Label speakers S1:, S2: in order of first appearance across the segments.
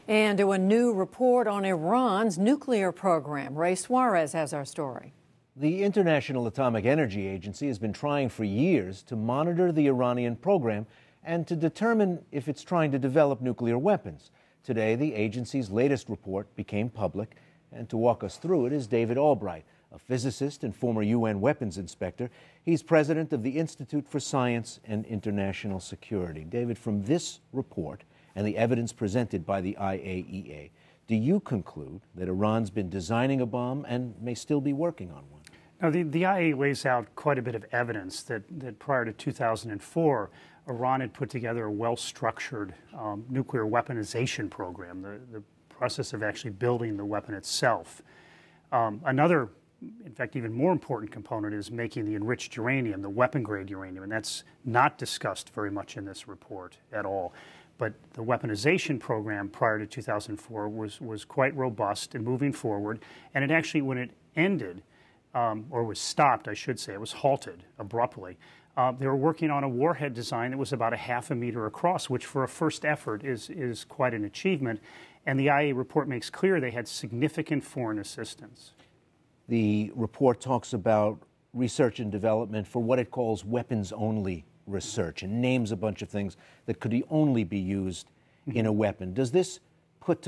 S1: And to a new report on Iran's nuclear program. Ray Suarez has our story.
S2: The International Atomic Energy Agency has been trying for years to monitor the Iranian program and to determine if it's trying to develop nuclear weapons. Today, the agency's latest report became public, and to walk us through it is David Albright, a physicist and former UN weapons inspector. He's president of the Institute for Science and International Security. David, from this report and the evidence presented by the IAEA, do you conclude that Iran's been designing a bomb and may still be working on one?
S3: Now, the IAEA lays out quite a bit of evidence that prior to 2004, Iran had put together a well-structured nuclear weaponization program, the process of actually building the weapon itself. Another, in fact, even more important component is making the enriched uranium, the weapon-grade uranium, and that's not discussed very much in this report at all. But the weaponization program prior to 2004 was quite robust and moving forward, and it actually, when it ended, or was stopped, I should say, it was halted abruptly. They were working on a warhead design that was about 1/2 meter across, which for a first effort is quite an achievement. And the IAEA report makes clear they had significant foreign assistance.
S2: The report talks about research and development for what it calls weapons-only research and names a bunch of things that could only be used in a weapon. Does this put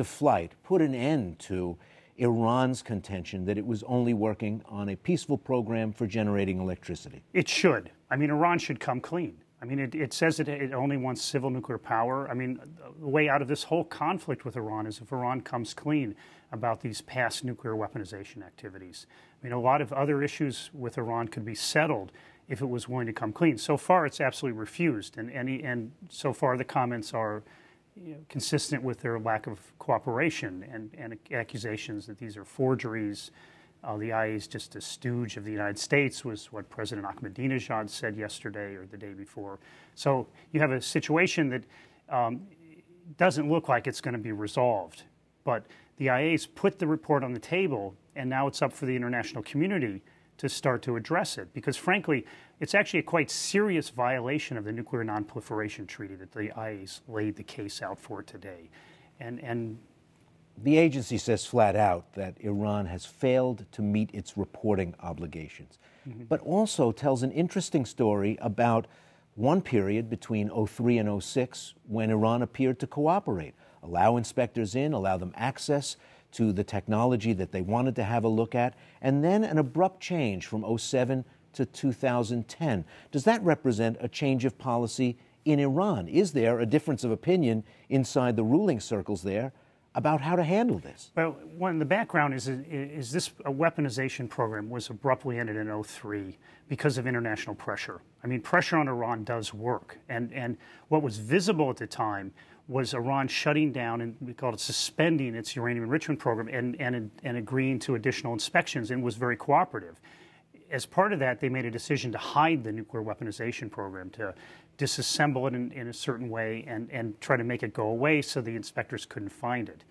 S2: an end to Iran's contention that it was only working on a peaceful program for generating electricity?
S3: It should. I mean, Iran should come clean. I mean, it says that it only wants civil nuclear power. I mean, the way out of this whole conflict with Iran is if Iran comes clean about these past nuclear weaponization activities. I mean, a lot of other issues with Iran could be settled if it was willing to come clean. So far, it's absolutely refused, and so far the comments are consistent with their lack of cooperation and accusations that these are forgeries. The IAEA is just a stooge of the United States, was what President Ahmadinejad said yesterday or the day before. So you have a situation that doesn't look like it's going to be resolved. But the IAEA's put the report on the table, and now it's up for the international community to start to address it. Because frankly, it's actually a quite serious violation of the Nuclear Non-Proliferation Treaty that the IAEA's laid the case out for today. And
S2: the agency says flat out that Iran has failed to meet its reporting obligations, but also tells an interesting story about one period between 2003 and 2006 when Iran appeared to cooperate, allow inspectors in, allow them access to the technology that they wanted to have a look at, and then an abrupt change from 2007 to 2010. Does that represent a change of policy in Iran? Is there a difference of opinion inside the ruling circles there about how to handle this?
S3: Well, the background is this a weaponization program was abruptly ended in 2003 because of international pressure. I mean, pressure on Iran does work. And what was visible at the time was Iran shutting down, and we called it suspending its uranium enrichment program and agreeing to additional inspections, and was very cooperative. As part of that, they made a decision to hide the nuclear weaponization program, to disassemble it in a certain way and try to make it go away so the inspectors couldn't find it.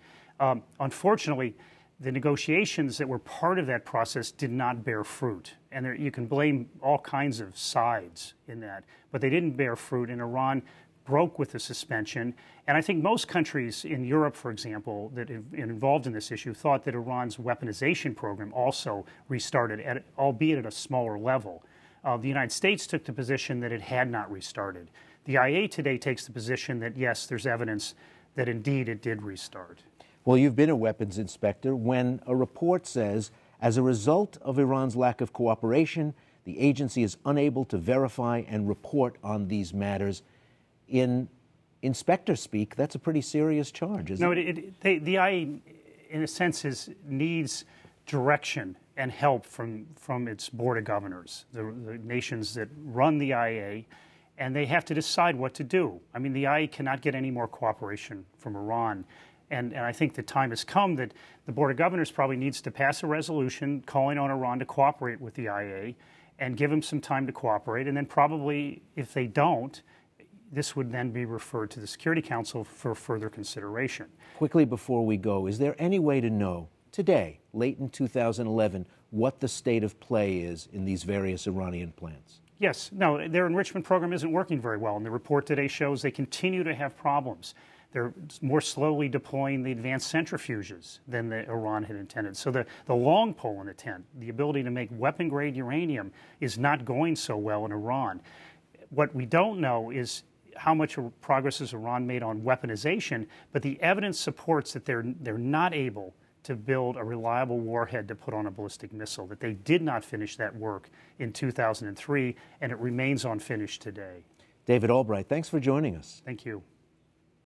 S3: Unfortunately, the negotiations that were part of that process did not bear fruit. And you can blame all kinds of sides in that, but they didn't bear fruit, and Iran broke with the suspension. And I think most countries in Europe, for example, that have been involved in this issue thought that Iran's weaponization program also restarted, albeit at a smaller level. The United States took the position that it had not restarted. The IAEA today takes the position that, yes, there's evidence that indeed it did restart.
S2: Well, you've been a weapons inspector. When a report says, as a result of Iran's lack of cooperation, the agency is unable to verify and report on these matters, in inspector speak, that's a pretty serious charge, isn't it?
S3: No, the IAEA, in a sense, needs direction and help from its board of governors, the nations that run the IAEA, and they have to decide what to do. I mean, the IAEA cannot get any more cooperation from Iran. And I think the time has come that the Board of Governors probably needs to pass a resolution calling on Iran to cooperate with the IAEA and give them some time to cooperate. And then probably, if they don't, this would then be referred to the Security Council for further consideration.
S2: Quickly before we go, is there any way to know today, late in 2011, what the state of play is in these various Iranian plants?
S3: Yes. No, their enrichment program isn't working very well, and the report today shows they continue to have problems. They're more slowly deploying the advanced centrifuges than Iran had intended. So the long pole in the tent, the ability to make weapon-grade uranium, is not going so well in Iran. What we don't know is how much progress has Iran made on weaponization, but the evidence supports that they're not able to build a reliable warhead to put on a ballistic missile, that they did not finish that work in 2003, and it remains unfinished today.
S2: David Albright, thanks for joining us.
S3: Thank you.